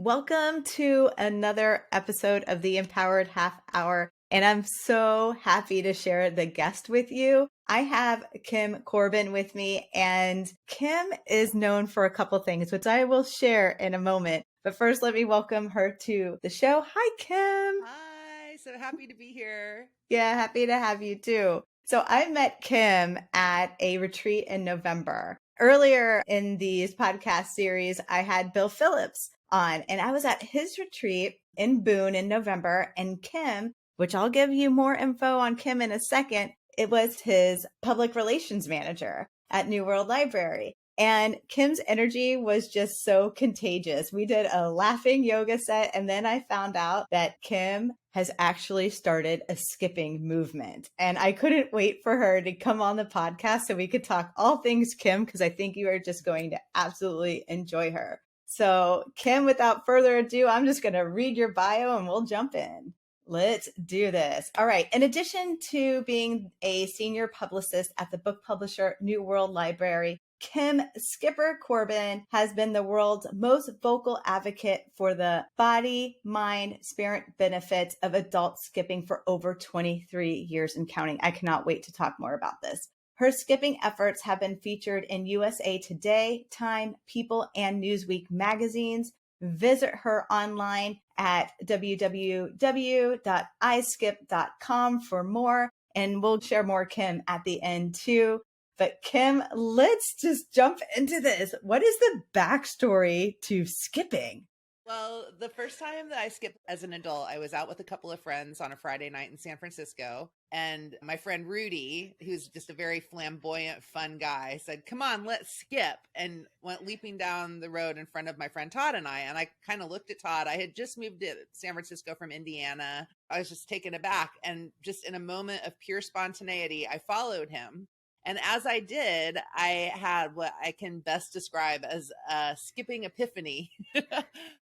Welcome to another episode of the Empowered Half Hour. And I'm so happy to share the guest with you. I have Kim Corbin with me, and Kim is known for a couple things, which I will share in a moment. But first, let me welcome her to the show. Hi, Kim. Hi, so happy to be here. Yeah, happy to have you too. So I met Kim at a retreat in November. Earlier in these podcast series, I had Bill Phillips on, and I was at his retreat in Boone in November. And Kim, which I'll give you more info on Kim in a second, it was his public relations manager at New World Library. And Kim's energy was just so contagious. We did a laughing yoga set, and then I found out that Kim has actually started a skipping movement. And I couldn't wait for her to come on the podcast so we could talk all things Kim, because I think you are just going to absolutely enjoy her. So, Kim, without further ado, I'm just going to read your bio and we'll jump in. Let's do this. All right. In addition to being a senior publicist at the book publisher New World Library, Kim Skipper Corbin has been the world's most vocal advocate for the body, mind, spirit benefits of adult skipping for over 23 years and counting. I cannot wait to talk more about this. Her skipping efforts have been featured in USA Today, Time, People, and Newsweek magazines. Visit her online at www.iskip.com for more, and we'll share more Kim at the end too. But Kim, let's just jump into this. What is the backstory to skipping? Well, the first time that I skipped as an adult, I was out with a couple of friends on a Friday night in San Francisco. And my friend Rudy, who's just a very flamboyant, fun guy, said, "Come on, let's skip," and went leaping down the road in front of my friend Todd and I. And I kind of looked at Todd. I had just moved to San Francisco from Indiana. I was just taken aback. And just in a moment of pure spontaneity, I followed him. And as I did, I had what I can best describe as a skipping epiphany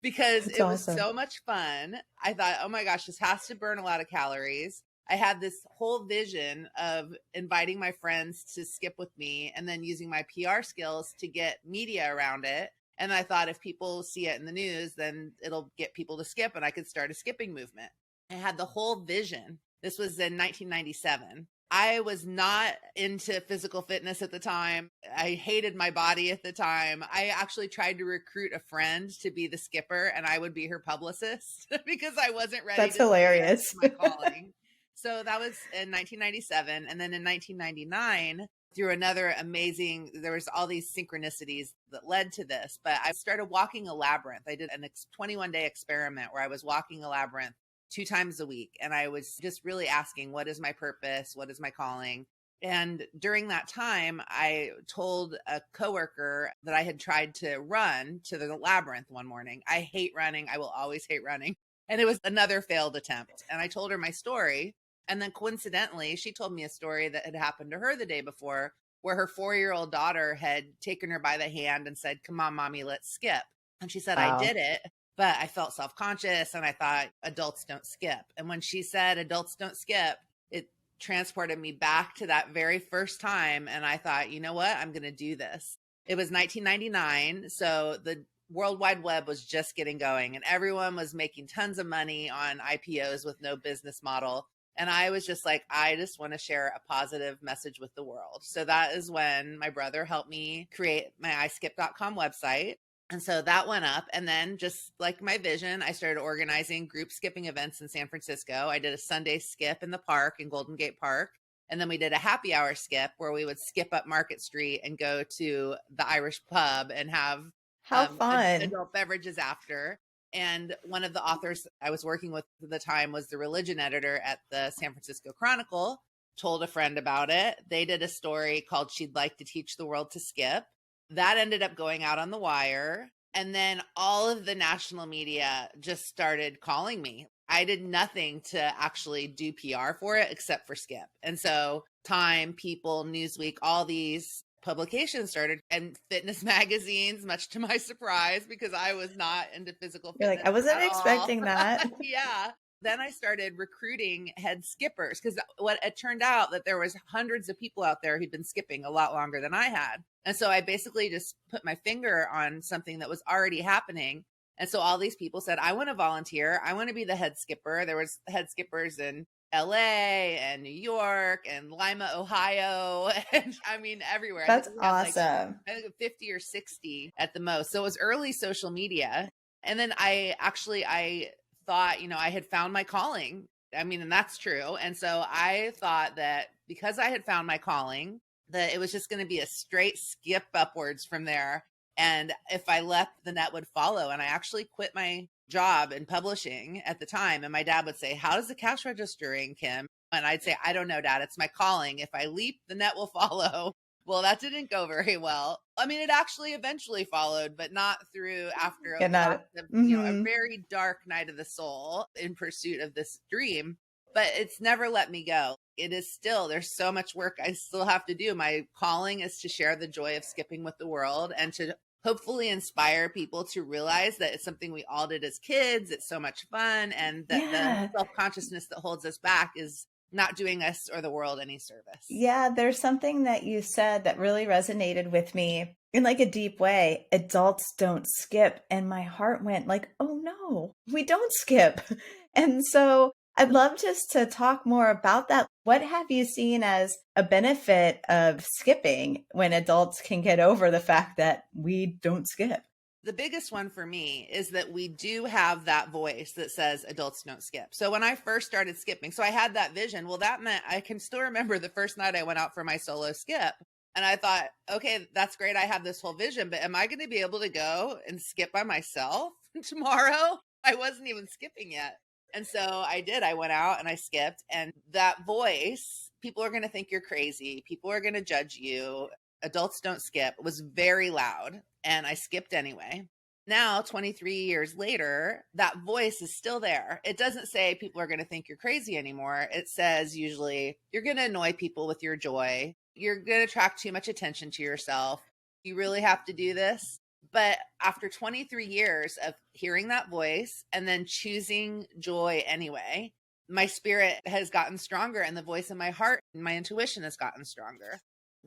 because That's it was awesome. so much fun. I thought, oh my gosh, this has to burn a lot of calories. I had this whole vision of inviting my friends to skip with me and then using my PR skills to get media around it. And I thought if people see it in the news, then it'll get people to skip and I could start a skipping movement. I had the whole vision. This was in 1997. I was not into physical fitness at the time. I hated my body at the time. I actually tried to recruit a friend to be the skipper and I would be her publicist because I wasn't ready That's to say yes hilarious. to my calling. So that was in 1997. And then in 1999, through another amazing, there was all these synchronicities that led to this, but I started walking a labyrinth. I did a 21-day experiment where I was walking a labyrinth 2 times a week. And I was just really asking, what is my purpose? What is my calling? And during that time, I told a coworker that I had tried to run to the labyrinth one morning. I hate running. I will always hate running. And it was another failed attempt. And I told her my story. And then coincidentally, she told me a story that had happened to her the day before, where her 4-year-old daughter had taken her by the hand and said, "Come on, mommy, let's skip." And she said, I Wow. did it. But I felt self-conscious and I thought adults don't skip. And when she said adults don't skip, it transported me back to that very first time. And I thought, you know what? I'm going to do this. It was 1999. So the World Wide Web was just getting going and everyone was making tons of money on IPOs with no business model. And I was just like, I just want to share a positive message with the world. So that is when my brother helped me create my iskip.com website. And so that went up. And then just like my vision, I started organizing group skipping events in San Francisco. I did a Sunday skip in the park in Golden Gate Park. And then we did a happy hour skip where we would skip up Market Street and go to the Irish pub and have How fun. adult beverages after. And one of the authors I was working with at the time was the religion editor at the San Francisco Chronicle, told a friend about it. They did a story called "She'd Like to Teach the World to Skip." That ended up going out on the wire. And then all of the national media just started calling me. I did nothing to actually do PR for it except for skip. And so Time, People, Newsweek, all these publications started, and fitness magazines, much to my surprise, because I was not into physical You're like, fitness I wasn't at all. expecting that. Yeah. Then I started recruiting head skippers because what it turned out that there was hundreds of people out there who'd been skipping a lot longer than I had. And so I basically just put my finger on something that was already happening And so all these people said, I want to volunteer. I want to be the head skipper. There was head skippers in LA and New York and Lima, Ohio. And I mean, everywhere. I think That's we had like, awesome. I think 50 or 60 at the most. So it was early social media. And then I thought, I had found my calling. I mean, and that's true. And so I thought that because I had found my calling, that it was just going to be a straight skip upwards from there. And if I left, the net would follow. And I actually quit my job in publishing at the time. And my dad would say, how does the cash registering, Kim? And I'd say, I don't know, Dad, it's my calling. If I leap, the net will follow. Well, that didn't go very well. I mean, it actually eventually followed, but not through after Get lots not of, a mm-hmm. very dark night of the soul in pursuit of this dream. But it's never let me go. It is still, there's so much work I still have to do. My calling is to share the joy of skipping with the world and to hopefully inspire people to realize that it's something we all did as kids. It's so much fun. And that the self-consciousness that holds us back is not doing us or the world any service. Yeah, there's something that you said that really resonated with me in like a deep way. Adults don't skip. And my heart went like, oh no, we don't skip. And so I'd love just to talk more about that. What have you seen as a benefit of skipping when adults can get over the fact that we don't skip? The biggest one for me is that we do have that voice that says adults don't skip. So when I first started skipping, so I had that vision. Well, that meant I can still remember the first night I went out for my solo skip. And I thought, okay, that's great. I have this whole vision, but am I going to be able to go and skip by myself tomorrow? I wasn't even skipping yet. And so I did. I went out and I skipped. And that voice, people are going to think you're crazy. People are going to judge you. Adults don't skip. It was very loud. And I skipped anyway. Now, 23 years later, that voice is still there. It doesn't say people are going to think you're crazy anymore. It says usually you're going to annoy people with your joy. You're going to attract too much attention to yourself. You really have to do this. But after 23 years of hearing that voice and then choosing joy anyway, my spirit has gotten stronger and the voice in my heart and my intuition has gotten stronger.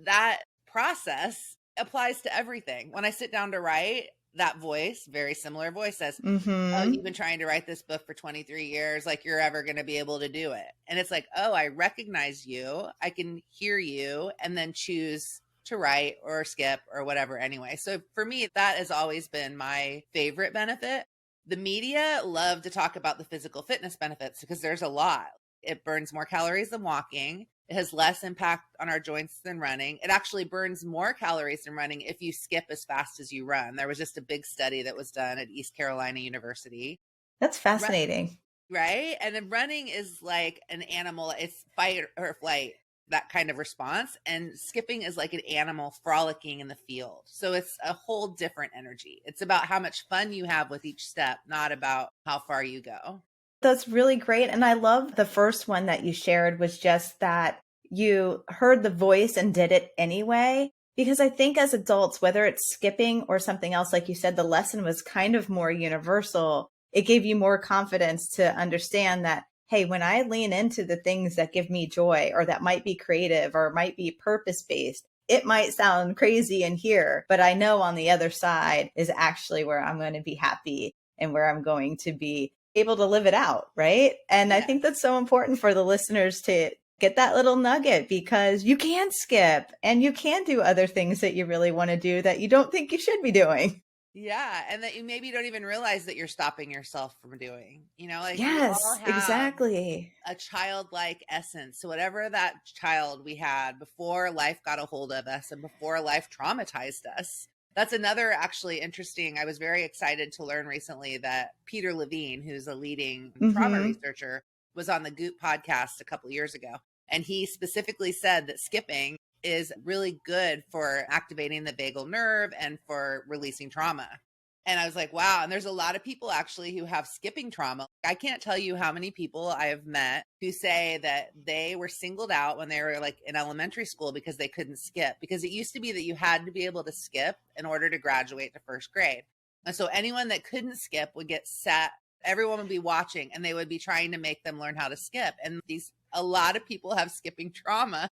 That process applies to everything. When I sit down to write, that voice, very similar voice, says, oh, you've been trying to write this book for 23 years, like you're ever going to be able to do it. And it's like, oh, I recognize you. I can hear you and then choose to write or skip or whatever anyway. So for me, that has always been my favorite benefit. The media love to talk about the physical fitness benefits because there's a lot. It burns more calories than walking. It has less impact on our joints than running. It actually burns more calories than running if you skip as fast as you run. There was just a big study that was done at East Carolina University. That's fascinating. Right? And then running is like an animal. It's fight or flight, that kind of response. And skipping is like an animal frolicking in the field. So it's a whole different energy. It's about how much fun you have with each step, not about how far you go. That's really great. And I love the first one that you shared was just that you heard the voice and did it anyway. Because I think as adults, whether it's skipping or something else, like you said, the lesson was kind of more universal. It gave you more confidence to understand that, hey, when I lean into the things that give me joy or that might be creative or might be purpose-based, it might sound crazy in here, but I know on the other side is actually where I'm going to be happy and where I'm going to be able to live it out, right? And yeah. I think that's so important for the listeners to get that little nugget because you can skip and you can do other things that you really want to do that you don't think you should be doing. Yeah. And that you maybe don't even realize that you're stopping yourself from doing, like yes, we all have exactly. a childlike essence. So whatever that child we had before life got a hold of us and before life traumatized us. That's another actually interesting. I was very excited to learn recently that Peter Levine, who's a leading trauma researcher, was on the Goop podcast a couple of years ago. And he specifically said that skipping is really good for activating the vagal nerve and for releasing trauma. And I was like, wow. And there's a lot of people actually who have skipping trauma. I can't tell you how many people I have met who say that they were singled out when they were like in elementary school because they couldn't skip, because it used to be that you had to be able to skip in order to graduate to first grade. And so anyone that couldn't skip would get set. Everyone would be watching and they would be trying to make them learn how to skip. And a lot of people have skipping trauma.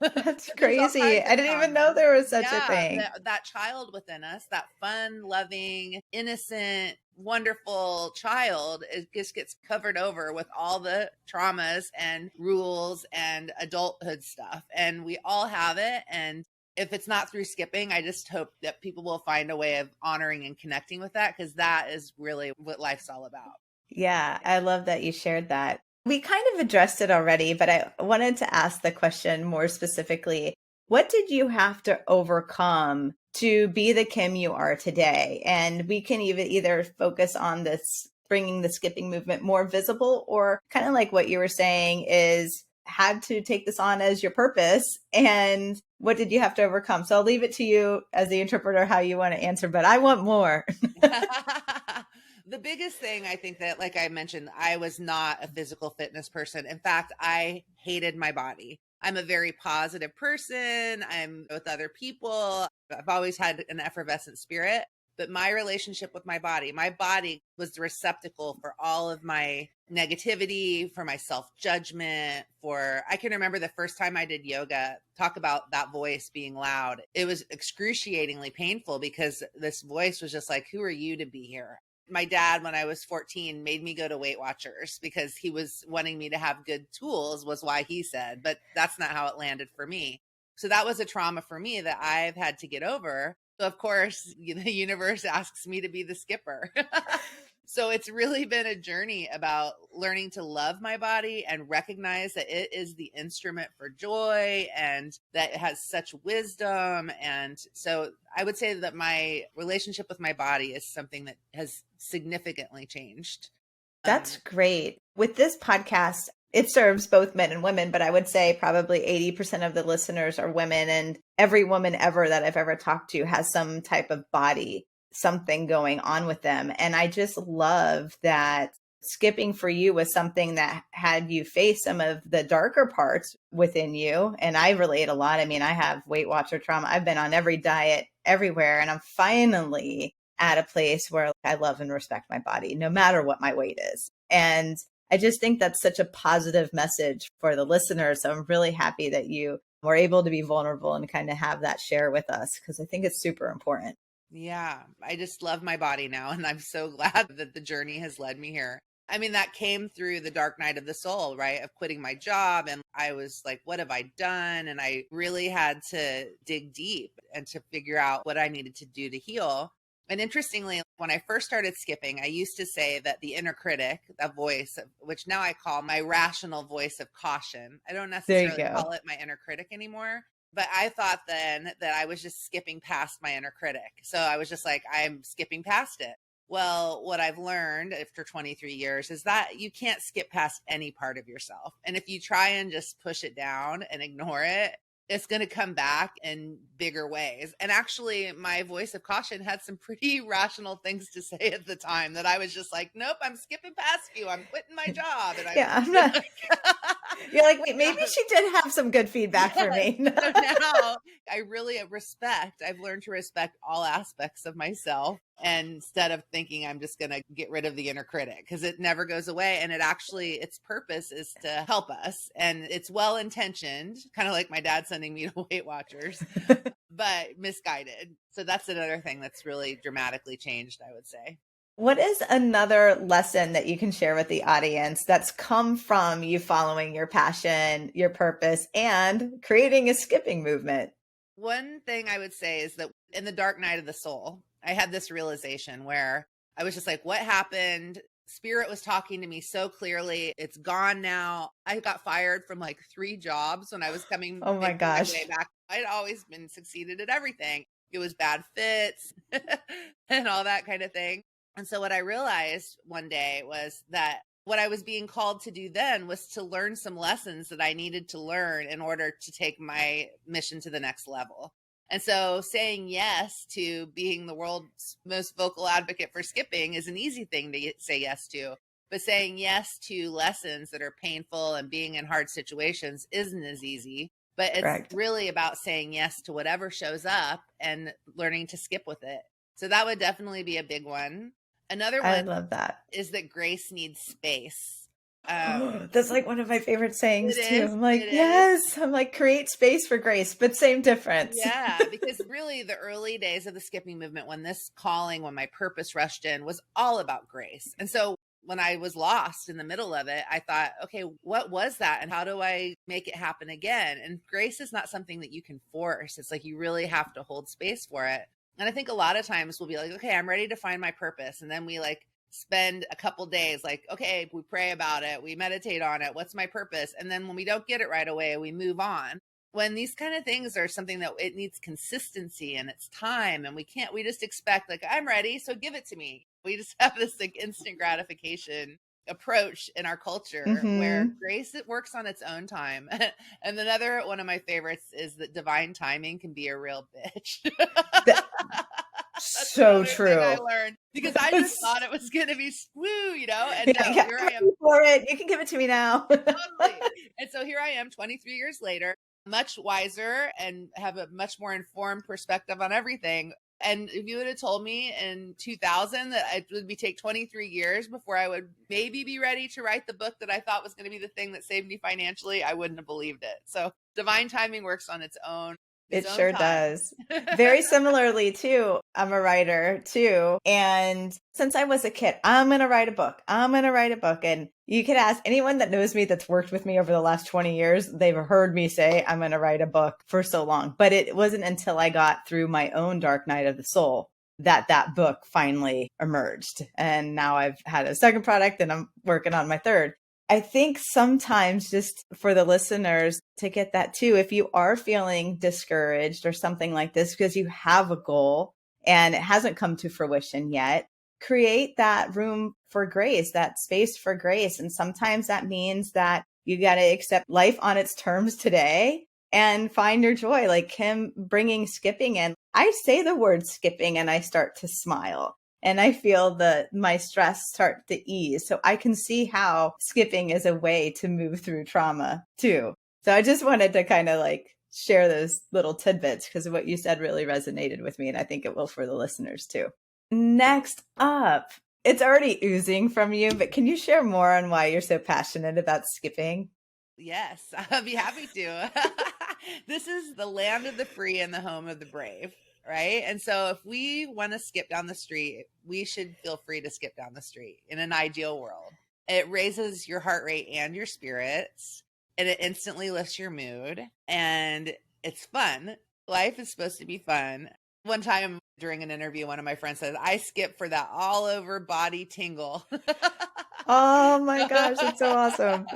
That's crazy. I didn't even know there was such a thing. That child within us, that fun, loving, innocent wonderful child, it just gets covered over with all the traumas and rules and adulthood stuff. And we all have it. And if it's not through skipping, I just hope that people will find a way of honoring and connecting with that, because that is really what life's all about. Yeah, I love that you shared that. We kind of addressed it already, but I wanted to ask the question more specifically. What did you have to overcome to be the Kim you are today? And we can even either focus on this, bringing the skipping movement more visible, or kind of like what you were saying is had to take this on as your purpose. And what did you have to overcome? So I'll leave it to you as the interpreter, how you want to answer, but I want more. The biggest thing, I think that, like I mentioned, I was not a physical fitness person. In fact, I hated my body. I'm a very positive person. I'm with other people. I've always had an effervescent spirit, but my relationship with my body was the receptacle for all of my negativity, for my self-judgment, I can remember the first time I did yoga, talk about that voice being loud. It was excruciatingly painful because this voice was just like, who are you to be here? My dad, when I was 14, made me go to Weight Watchers because he was wanting me to have good tools, was why he said, but that's not how it landed for me. So that was a trauma for me that I've had to get over. So of course, the universe asks me to be the skipper. So it's really been a journey about learning to love my body and recognize that it is the instrument for joy and that it has such wisdom. And so I would say that my relationship with my body is something that has significantly changed. That's great. With this podcast, it serves both men and women, but I would say probably 80% of the listeners are women. And every woman ever that I've ever talked to has some type of body, something going on with them. And I just love that skipping for you was something that had you face some of the darker parts within you. And I relate a lot. I mean, I have Weight Watcher trauma. I've been on every diet everywhere, and I'm finally at a place where I love and respect my body, no matter what my weight is. And I just think that's such a positive message for the listeners. So I'm really happy that you were able to be vulnerable and kind of have that share with us, because I think it's super important. Yeah, I just love my body now. And I'm so glad that the journey has led me here. I mean, that came through the dark night of the soul, right? Of quitting my job. And I was like, what have I done? And I really had to dig deep and to figure out what I needed to do to heal. And interestingly, when I first started skipping, I used to say that the inner critic, that voice, which now I call my rational voice of caution, I don't There you necessarily go. call it my inner critic anymore. But I thought then that I was just skipping past my inner critic. So I was just like, I'm skipping past it. Well, what I've learned after 23 years is that you can't skip past any part of yourself. And if you try and just push it down and ignore it, it's going to come back in bigger ways. And actually, my voice of caution had some pretty rational things to say at the time that I was just like, nope, I'm skipping past you. I'm quitting my job. And Yeah, I'm not. You're like, wait, maybe she did have some good feedback for me. So now I really I've learned to respect all aspects of myself. And instead of thinking I'm just going to get rid of the inner critic, because it never goes away. And its purpose is to help us. And it's well intentioned, kind of like my dad sending me to Weight Watchers, but misguided. So that's another thing that's really dramatically changed, I would say. What is another lesson that you can share with the audience that's come from you following your passion, your purpose, and creating a skipping movement? One thing I would say is that in the dark night of the soul, I had this realization where I was just like, what happened? Spirit was talking to me so clearly. It's gone now. I got fired from like 3 jobs when I was Oh my making my gosh. way back. I'd always been succeeded at everything. It was bad fits and all that kind of thing. And so what I realized one day was that what I was being called to do then was to learn some lessons that I needed to learn in order to take my mission to the next level. And so saying yes to being the world's most vocal advocate for skipping is an easy thing to say yes to. But saying yes to lessons that are painful and being in hard situations isn't as easy. But it's Correct. really about saying yes to whatever shows up and learning to skip with it. So that would definitely be a big one. Another I one love that. is that grace needs space. That's like one of my favorite sayings too. I'm like, it is. yes. I'm like, create space for grace, but same difference. Yeah, because really the early days of the skipping movement, when this calling, when my purpose rushed in, was all about grace. And so when I was lost in the middle of it, I thought, okay, what was that? And how do I make it happen again? And grace is not something that you can force. It's like you really have to hold space for it. And I think a lot of times we'll be like, okay, I'm ready to find my purpose. And then we like spend a couple days like, okay, we pray about it, we meditate on it. What's my purpose? And then when we don't get it right away, we move on. When these kind of things are something that it needs consistency and it's time, and we just expect like, I'm ready, so give it to me. We just have this like instant gratification approach in our culture where grace, it works on its own time. And another one of my favorites is that divine timing can be a real bitch. That's so another true. thing I learned, because I just thought it was going to be woo, and no, here I am for it. You can give it to me now. totally. And so here I am 23 years later, much wiser and have a much more informed perspective on everything. And if you would have told me in 2000 that it would take 23 years before I would maybe be ready to write the book that I thought was going to be the thing that saved me financially, I wouldn't have believed it. So divine timing works on its own. It sure does. Very similarly too, I'm a writer too. And since I was a kid, I'm going to write a book. I'm going to write a book. And you could ask anyone that knows me that's worked with me over the last 20 years. They've heard me say I'm going to write a book for so long. But it wasn't until I got through my own dark night of the soul that that book finally emerged. And now I've had a second product and I'm working on my third. I think sometimes, just for the listeners to get that too, if you are feeling discouraged or something like this because you have a goal and it hasn't come to fruition yet, create that room for grace, that space for grace. And sometimes that means that you got to accept life on its terms today and find your joy. Like Kim bringing skipping in. I say the word skipping and I start to smile. And I feel my stress start to ease. So I can see how skipping is a way to move through trauma too. So I just wanted to kind of like share those little tidbits because what you said really resonated with me. And I think it will for the listeners too. Next up, it's already oozing from you, but can you share more on why you're so passionate about skipping? Yes, I'll be happy to. This is the land of the free and the home of the brave. Right. And so if we want to skip down the street, we should feel free to skip down the street in an ideal world. It raises your heart rate and your spirits, and it instantly lifts your mood, and it's fun. Life is supposed to be fun. One time during an interview, one of my friends said, I skip for that all over body tingle. Oh my gosh, that's so awesome.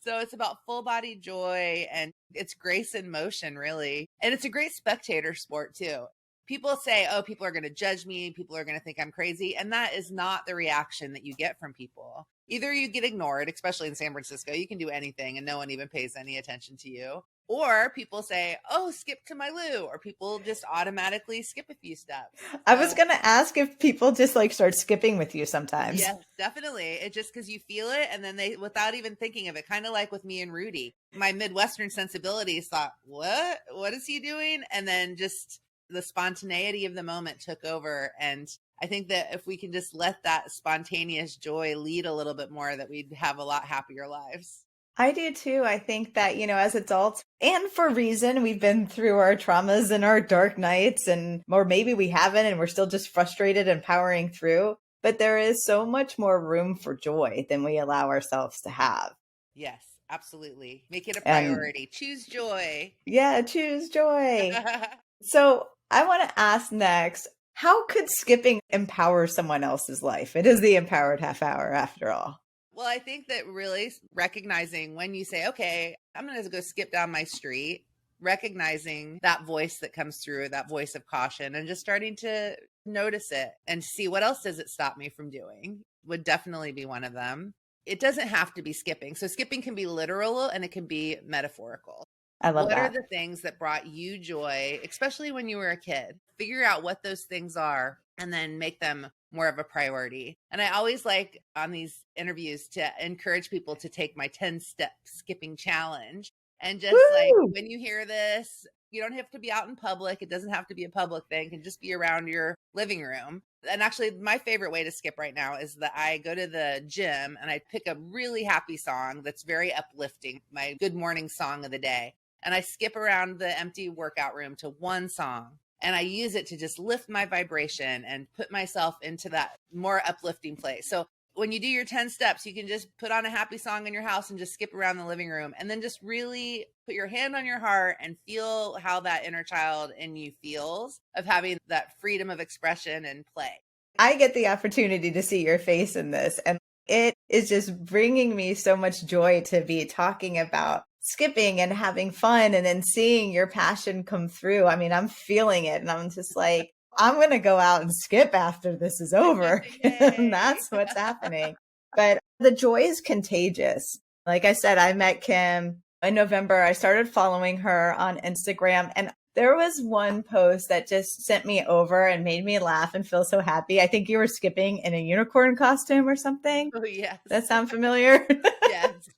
So it's about full body joy, and it's grace in motion, really. And it's a great spectator sport too. People say, oh, people are going to judge me. People are going to think I'm crazy. And that is not the reaction that you get from people. Either you get ignored, especially in San Francisco, you can do anything and no one even pays any attention to you. Or people say, oh, skip to my loo. Or people just automatically skip a few steps. I was going to ask if people just like start skipping with you sometimes. Yes, definitely. It just because you feel it, and then they, without even thinking of it, kind of like with me and Rudy, my Midwestern sensibilities thought, what is he doing? And then just the spontaneity of the moment took over. And I think that if we can just let that spontaneous joy lead a little bit more, that we'd have a lot happier lives. I do too. I think that, as adults, and for a reason, we've been through our traumas and our dark nights, or maybe we haven't and we're still just frustrated and powering through. But there is so much more room for joy than we allow ourselves to have. Yes, absolutely. Make it a priority. Choose joy. Yeah, choose joy. So I want to ask next, how could skipping empower someone else's life? It is the empowered half hour after all. Well, I think that really recognizing when you say, okay, I'm going to go skip down my street, recognizing that voice that comes through, that voice of caution, and just starting to notice it and see what else does it stop me from doing would definitely be one of them. It doesn't have to be skipping. So skipping can be literal and it can be metaphorical. I love that. What are that. the things that brought you joy, especially when you were a kid? Figure out what those things are and then make them more of a priority. And I always like on these interviews to encourage people to take my 10-step skipping challenge. And just like, when you hear this, you don't have to be out in public. It doesn't have to be a public thing. It can just be around your living room. And actually, my favorite way to skip right now is that I go to the gym and I pick a really happy song that's very uplifting, my good morning song of the day. And I skip around the empty workout room to one song. And I use it to just lift my vibration and put myself into that more uplifting place. So when you do your 10 steps, you can just put on a happy song in your house and just skip around the living room and then just really put your hand on your heart and feel how that inner child in you feels of having that freedom of expression and play. I get the opportunity to see your face in this, and it is just bringing me so much joy to be talking about skipping and having fun and then seeing your passion come through. I mean, I'm feeling it and I'm just like, I'm going to go out and skip after this is over. And that's what's happening. But the joy is contagious. Like I said, I met Kim in November. I started following her on Instagram, and there was one post that just sent me over and made me laugh and feel so happy. I think you were skipping in a unicorn costume or something. Oh, yes. That sound familiar? Yes.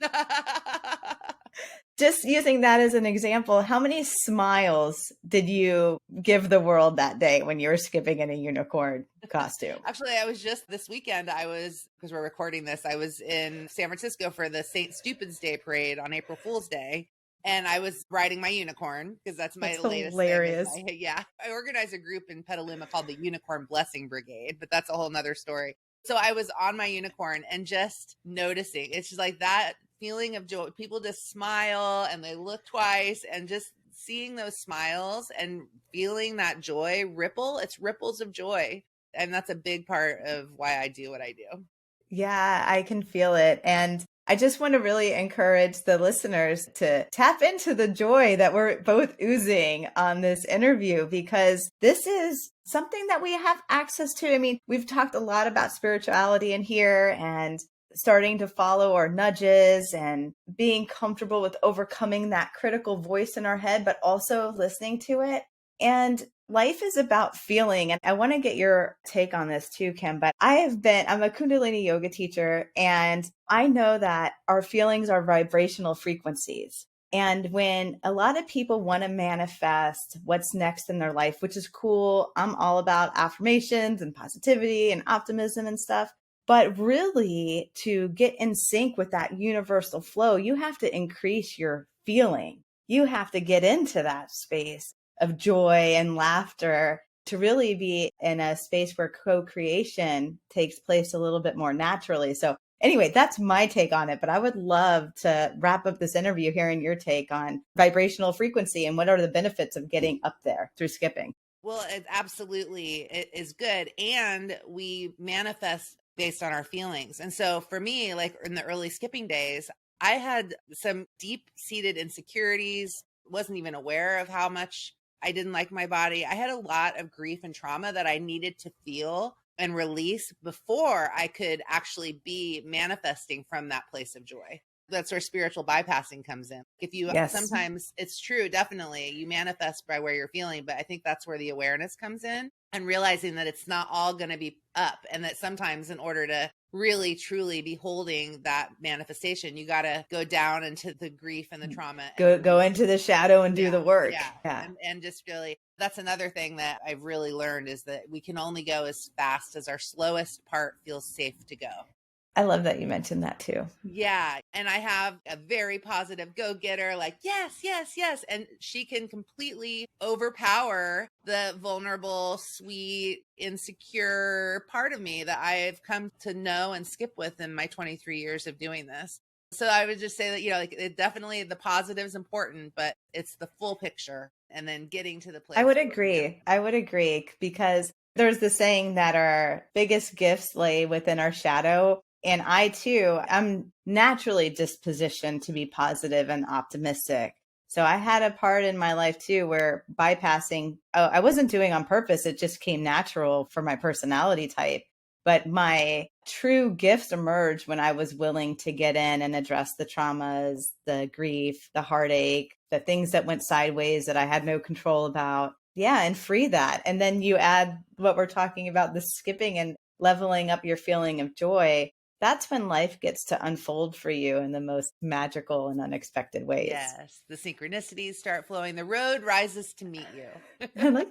Just using that as an example, how many smiles did you give the world that day when you were skipping in a unicorn costume? Actually, I was just this weekend, because we're recording this, I was in San Francisco for the St. Stupid's Day parade on April Fool's Day. And I was riding my unicorn because that's my latest hilarious thing. Yeah. I organize a group in Petaluma called the Unicorn Blessing Brigade, but that's a whole nother story. So I was on my unicorn and just noticing, it's just like that feeling of joy. People just smile and they look twice, and just seeing those smiles and feeling that joy ripple, it's ripples of joy. And that's a big part of why I do what I do. Yeah, I can feel it. And I just want to really encourage the listeners to tap into the joy that we're both oozing on this interview, because this is something that we have access to. I mean, we've talked a lot about spirituality in here and starting to follow our nudges and being comfortable with overcoming that critical voice in our head, but also listening to it. And life is about feeling. And I want to get your take on this too, Kim, but I'm a Kundalini yoga teacher, and I know that our feelings are vibrational frequencies. And when a lot of people want to manifest what's next in their life, which is cool, I'm all about affirmations and positivity and optimism and stuff. But really, to get in sync with that universal flow, you have to increase your feeling. You have to get into that space of joy and laughter to really be in a space where co-creation takes place a little bit more naturally. So anyway, that's my take on it, but I would love to wrap up this interview hearing your take on vibrational frequency and what are the benefits of getting up there through skipping. Well, it is good. And we manifest based on our feelings. And so for me, like in the early skipping days, I had some deep-seated insecurities, wasn't even aware of how much I didn't like my body. I had a lot of grief and trauma that I needed to feel and release before I could actually be manifesting from that place of joy. That's where spiritual bypassing comes in. Sometimes it's true, definitely you manifest by where you're feeling, but I think that's where the awareness comes in, and realizing that it's not all going to be up, and that sometimes in order to really truly be holding that manifestation, you got to go down into the grief and the trauma, go into the shadow and do the work. Yeah. And just really, that's another thing that I've really learned, is that we can only go as fast as our slowest part feels safe to go. I love that you mentioned that too. Yeah. And I have a very positive go-getter, like, yes, yes, yes. And she can completely overpower the vulnerable, sweet, insecure part of me that I've come to know and skip with in my 23 years of doing this. So I would just say that, it definitely, the positive is important, but it's the full picture, and then getting to the place. I would agree, because there's the saying that our biggest gifts lay within our shadow. And I too, I'm naturally dispositioned to be positive and optimistic. So I had a part in my life too where bypassing, I wasn't doing on purpose. It just came natural for my personality type. But my true gifts emerged when I was willing to get in and address the traumas, the grief, the heartache, the things that went sideways that I had no control about. Yeah, and free that. And then you add what we're talking about, the skipping and leveling up your feeling of joy. That's when life gets to unfold for you in the most magical and unexpected ways. Yes, the synchronicities start flowing. The road rises to meet you. I'm like,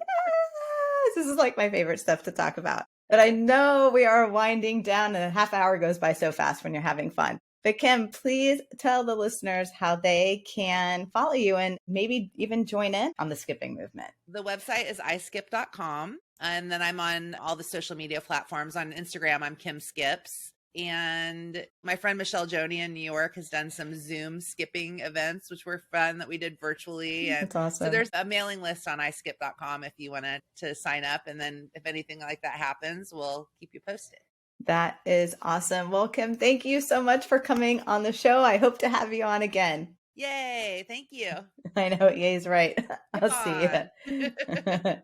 this is like my favorite stuff to talk about. But I know we are winding down and a half hour goes by so fast when you're having fun. But Kim, please tell the listeners how they can follow you and maybe even join in on the skipping movement. The website is iskip.com. And then I'm on all the social media platforms. On Instagram, I'm Kim Skips. And my friend Michelle Joni in New York has done some Zoom skipping events, which were fun that we did virtually. And That's awesome. So there's a mailing list on iskip.com if you want to sign up. And then if anything like that happens, we'll keep you posted. That is awesome. Well, Kim, thank you so much for coming on the show. I hope to have you on again. Yay. Thank you. I know, yay's right. I'll see you.